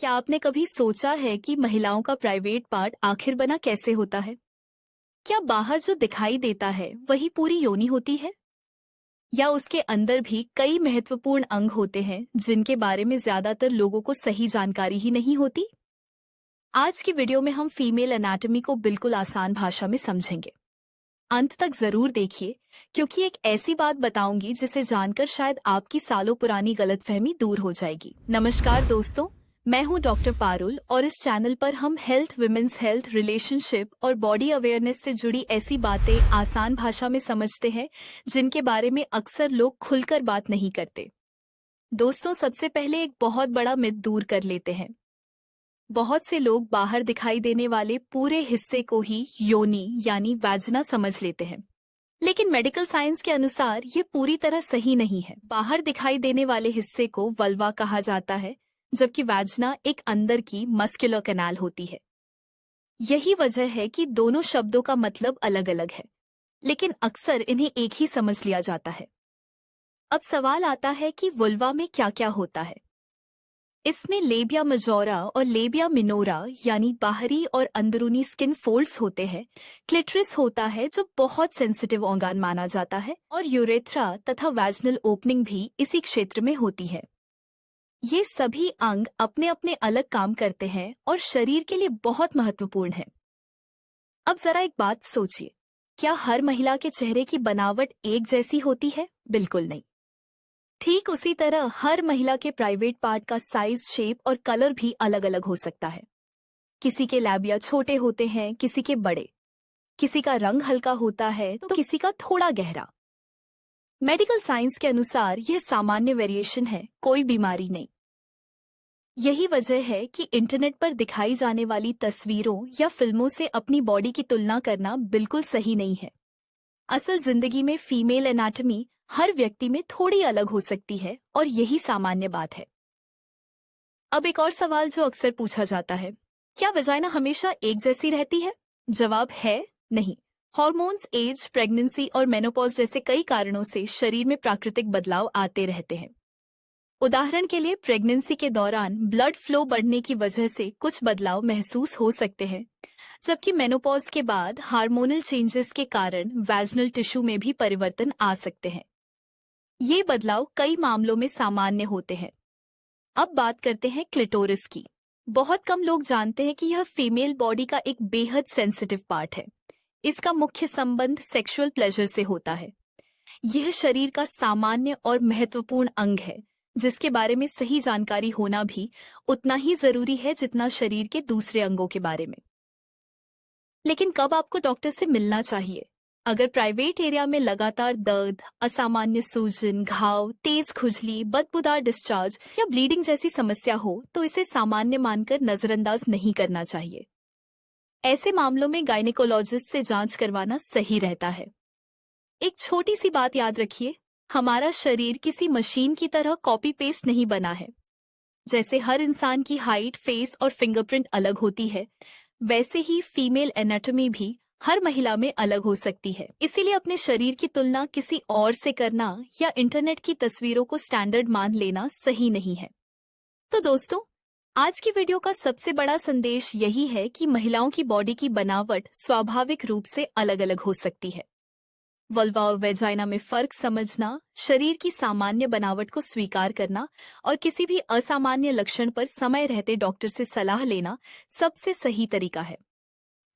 क्या आपने कभी सोचा है कि महिलाओं का प्राइवेट पार्ट आखिर बना कैसे होता है? क्या बाहर जो दिखाई देता है वही पूरी योनि होती है, या उसके अंदर भी कई महत्वपूर्ण अंग होते हैं जिनके बारे में ज्यादातर लोगों को सही जानकारी ही नहीं होती? आज की वीडियो में हम फीमेल एनाटॉमी को बिल्कुल आसान भाषा में समझेंगे। अंत तक जरूर देखिए, क्योंकि एक ऐसी बात बताऊंगी जिसे जानकर शायद आपकी सालों पुरानी गलतफहमी दूर हो जाएगी। नमस्कार दोस्तों, मैं हूं डॉक्टर पारुल और इस चैनल पर हम हेल्थ, विमेंस हेल्थ, रिलेशनशिप और बॉडी अवेयरनेस से जुड़ी ऐसी बातें आसान भाषा में समझते हैं जिनके बारे में अक्सर लोग खुलकर बात नहीं करते। दोस्तों, सबसे पहले एक बहुत बड़ा मिथ दूर कर लेते हैं। बहुत से लोग बाहर दिखाई देने वाले पूरे हिस्से को ही योनि यानी वैजिना समझ लेते हैं, लेकिन मेडिकल साइंस के अनुसार ये पूरी तरह सही नहीं है। बाहर दिखाई देने वाले हिस्से को वल्वा कहा जाता है, जबकि वैजिना एक अंदर की मस्कुलर कैनाल होती है। यही वजह है कि दोनों शब्दों का मतलब अलग अलग है, लेकिन अक्सर इन्हें एक ही समझ लिया जाता है। अब सवाल आता है कि वुल्वा में क्या क्या होता है। इसमें लेबिया मेजोरा और लेबिया मिनोरा यानी बाहरी और अंदरूनी स्किन फोल्ड्स होते हैं। क्लिटरिस होता है जो बहुत सेंसिटिव ऑर्गन माना जाता है, और यूरेथ्रा तथा वैजिनल ओपनिंग भी इसी क्षेत्र में होती है। ये सभी अंग अपने अपने अलग काम करते हैं और शरीर के लिए बहुत महत्वपूर्ण है। अब जरा एक बात सोचिए, क्या हर महिला के चेहरे की बनावट एक जैसी होती है? बिल्कुल नहीं। ठीक उसी तरह हर महिला के प्राइवेट पार्ट का साइज, शेप और कलर भी अलग अलग हो सकता है। किसी के लैबिया छोटे होते हैं, किसी के बड़े, किसी का रंग हल्का होता है तो किसी का थोड़ा गहरा। मेडिकल साइंस के अनुसार यह सामान्य वेरिएशन है, कोई बीमारी नहीं। यही वजह है कि इंटरनेट पर दिखाई जाने वाली तस्वीरों या फिल्मों से अपनी बॉडी की तुलना करना बिल्कुल सही नहीं है। असल जिंदगी में फीमेल एनाटॉमी हर व्यक्ति में थोड़ी अलग हो सकती है और यही सामान्य बात है। अब एक और सवाल जो अक्सर पूछा जाता है, क्या वजाइना हमेशा एक जैसी रहती है? जवाब है नहीं। हार्मोन्स, एज, प्रेगनेंसी और मेनोपॉज जैसे कई कारणों से शरीर में प्राकृतिक बदलाव आते रहते हैं। उदाहरण के लिए प्रेगनेंसी के दौरान ब्लड फ्लो बढ़ने की वजह से कुछ बदलाव महसूस हो सकते हैं, जबकि मेनोपॉज के बाद हार्मोनल चेंजेस के कारण वैजिनल टिश्यू में भी परिवर्तन आ सकते हैं। ये बदलाव कई मामलों में सामान्य होते हैं। अब बात करते हैं क्लिटोरिस की। बहुत कम लोग जानते हैं कि यह फीमेल बॉडी का एक बेहद सेंसिटिव पार्ट है। इसका मुख्य संबंध सेक्सुअल प्लेजर से होता है। यह शरीर का सामान्य और महत्वपूर्ण अंग है, जिसके बारे में सही जानकारी होना भी उतना ही जरूरी है जितना शरीर के दूसरे अंगों के बारे में। लेकिन कब आपको डॉक्टर से मिलना चाहिए? अगर प्राइवेट एरिया में लगातार दर्द, असामान्य सूजन, घाव, तेज खुजली, बदबूदार डिस्चार्ज या ब्लीडिंग जैसी समस्या हो तो इसे सामान्य मानकर नजरअंदाज नहीं करना चाहिए। ऐसे मामलों में गायनेकोलॉजिस्ट से जांच करवाना सही रहता है। एक छोटी सी बात याद रखिए, हमारा शरीर किसी मशीन की तरह कॉपी पेस्ट नहीं बना है। जैसे हर इंसान की हाइट, फेस और फिंगरप्रिंट अलग होती है, वैसे ही फीमेल एनाटॉमी भी हर महिला में अलग हो सकती है। इसीलिए अपने शरीर की तुलना किसी और से करना या इंटरनेट की तस्वीरों को स्टैंडर्ड मान लेना सही नहीं है। तो दोस्तों, आज की वीडियो का सबसे बड़ा संदेश यही है कि महिलाओं की बॉडी की बनावट स्वाभाविक रूप से अलग अलग हो सकती है। वल्वा और वेजाइना में फर्क समझना, शरीर की सामान्य बनावट को स्वीकार करना और किसी भी असामान्य लक्षण पर समय रहते डॉक्टर से सलाह लेना सबसे सही तरीका है।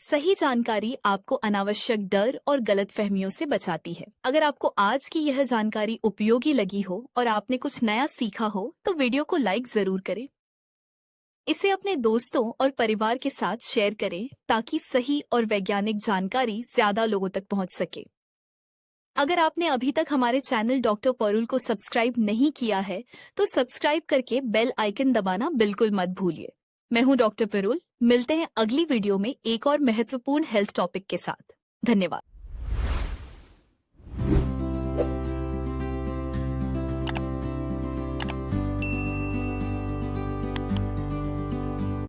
सही जानकारी आपको अनावश्यक डर और गलतफहमियों से बचाती है। अगर आपको आज की यह जानकारी उपयोगी लगी हो और आपने कुछ नया सीखा हो तो वीडियो को लाइक जरूर करें। इसे अपने दोस्तों और परिवार के साथ शेयर करें ताकि सही और वैज्ञानिक जानकारी ज्यादा लोगों तक पहुंच सके। अगर आपने अभी तक हमारे चैनल डॉक्टर पारुल को सब्सक्राइब नहीं किया है तो सब्सक्राइब करके बेल आइकन दबाना बिल्कुल मत भूलिए। मैं हूं डॉक्टर पारुल। मिलते हैं अगली वीडियो में एक और महत्वपूर्ण हेल्थ टॉपिक के साथ। धन्यवाद।